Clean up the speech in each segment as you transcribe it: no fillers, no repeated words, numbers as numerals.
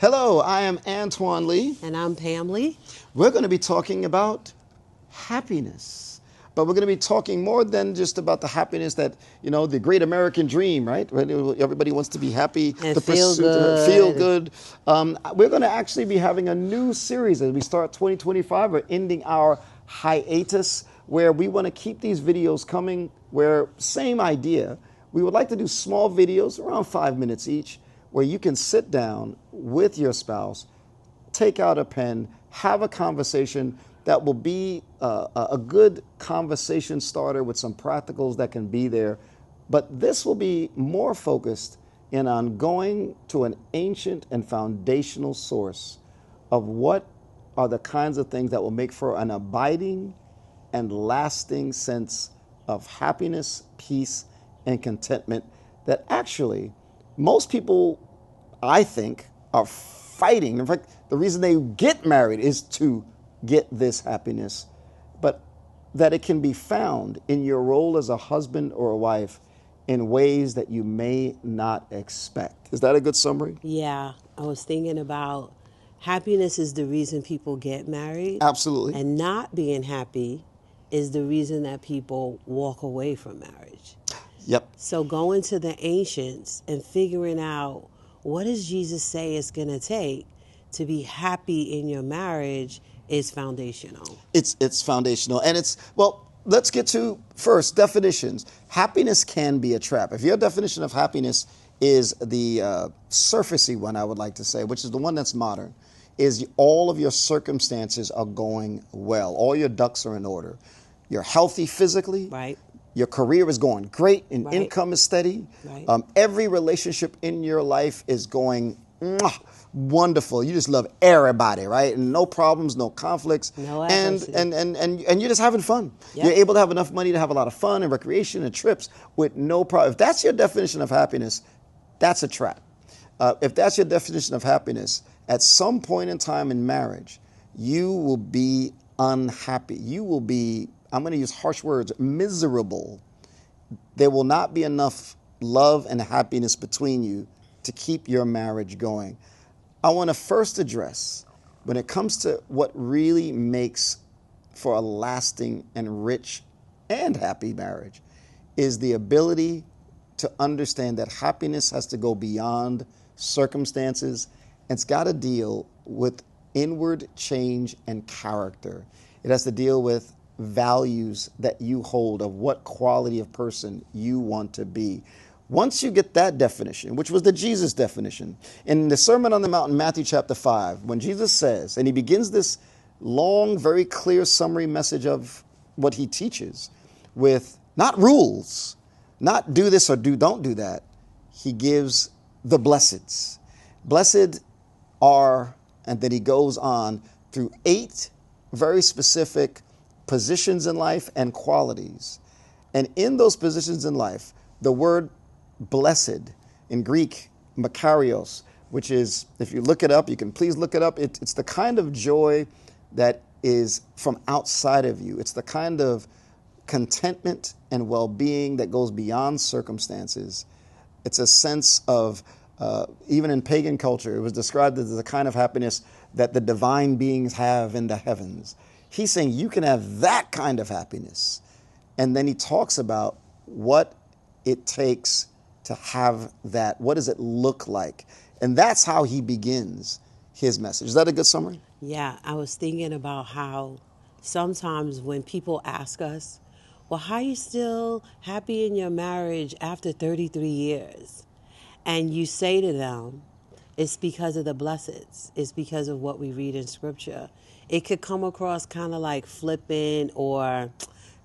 Hello, I am Antoine Lee. And I'm Pam Lee. We're going to be talking about happiness. But we're going to be talking more than just about the happiness that, the great American dream, right? Everybody wants to be happy, And to feel pursue, good. feel good. We're going to actually be having a new series as we start 2025. We're ending our hiatus where we want to keep these videos coming, where same idea. We would like to do small videos, around 5 minutes each, where you can sit down with your spouse, take out a pen, have a conversation that will be a good conversation starter with some practicals that can be there. But this will be more focused in on going to an ancient and foundational source of what are the kinds of things that will make for an abiding and lasting sense of happiness, peace, and contentment that actually most people, I think, are fighting. In fact, the reason they get married is to get this happiness, but that it can be found in your role as a husband or a wife in ways that you may not expect. Is that a good summary? Yeah, I was thinking about happiness is the reason people get married. Absolutely. And not being happy is the reason that people walk away from marriage. Yep. So going to the ancients and figuring out what does Jesus say it's going to take to be happy in your marriage is foundational. It's foundational. And let's get to first definitions. Happiness can be a trap. If your definition of happiness is the surfacey one, I would like to say, which is the one that's modern, is all of your circumstances are going well. All your ducks are in order. You're healthy physically. Right. Your career is going great and Right. income is steady. Right. Every relationship in your life is going wonderful. You just love everybody, right? And no problems, no conflicts. No and, adversity. and you're just having fun. Yep. You're able to have enough money to have a lot of fun and recreation and trips with no problem. If that's your definition of happiness, that's a trap. If that's your definition of happiness, at some point in time in marriage, you will be unhappy. You will be, I'm going to use harsh words, miserable. There will not be enough love and happiness between you to keep your marriage going. I want to first address, when it comes to what really makes for a lasting and rich and happy marriage, is the ability to understand that happiness has to go beyond circumstances. It's got to deal with inward change and character. It has to deal with values that you hold of what quality of person you want to be. Once you get that definition, which was the Jesus definition, in the Sermon on the Mount in Matthew chapter 5, when Jesus says, and he begins this long, very clear summary message of what he teaches with not rules, not do this or don't do that. He gives the blesseds. Blessed are, and then he goes on through 8 very specific positions in life and qualities. And in those positions in life, the word blessed, in Greek, makarios, which is, if you look it up, you can please look it up. It's the kind of joy that is from outside of you. It's the kind of contentment and well-being that goes beyond circumstances. It's a sense of, even in pagan culture, it was described as the kind of happiness that the divine beings have in the heavens. He's saying you can have that kind of happiness. And then he talks about what it takes to have that. What does it look like? And that's how he begins his message. Is that a good summary? Yeah, I was thinking about how sometimes when people ask us, well, how are you still happy in your marriage after 33 years? And you say to them, it's because of the blesseds. It's because of what we read in Scripture. It could come across kind of like flippant or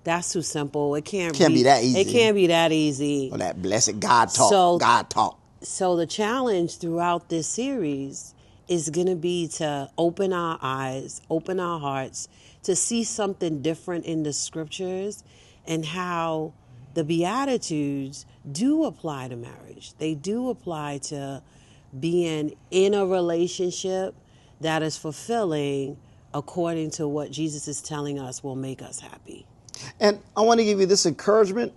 that's too simple. It can't be that easy. It can't be that easy. Or that blessed God talk. God talk. So the challenge throughout this series is going to be to open our eyes, open our hearts, to see something different in the Scriptures and how the Beatitudes do apply to marriage. They do apply to being in a relationship that is fulfilling according to what Jesus is telling us will make us happy. And I want to give you this encouragement.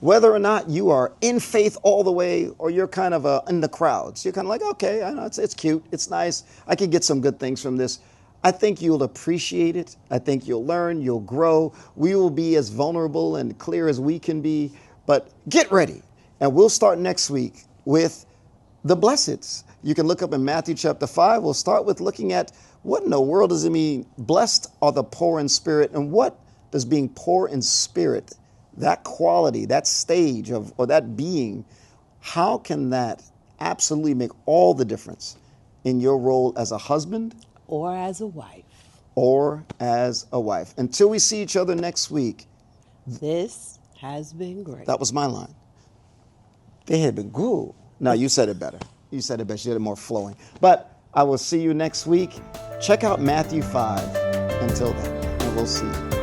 Whether or not you are in faith all the way or you're kind of in the crowds, you're kind of like, okay, I know it's cute, it's nice, I can get some good things from this. I think you'll appreciate it. I think you'll learn, you'll grow. We will be as vulnerable and clear as we can be, but get ready. And we'll start next week with the blesseds. You can look up in Matthew chapter 5. We'll start with looking at what in the world does it mean, blessed are the poor in spirit, and what does being poor in spirit, that quality, that stage of, or that being, how can that absolutely make all the difference in your role as a husband Or as a wife. or as a wife? Until we see each other next week, This has been great. that was my line. They had been good. No, you said it better. You said it better. You did it more flowing. But I will see you next week. Check out Matthew 5. Until then, and we'll see you.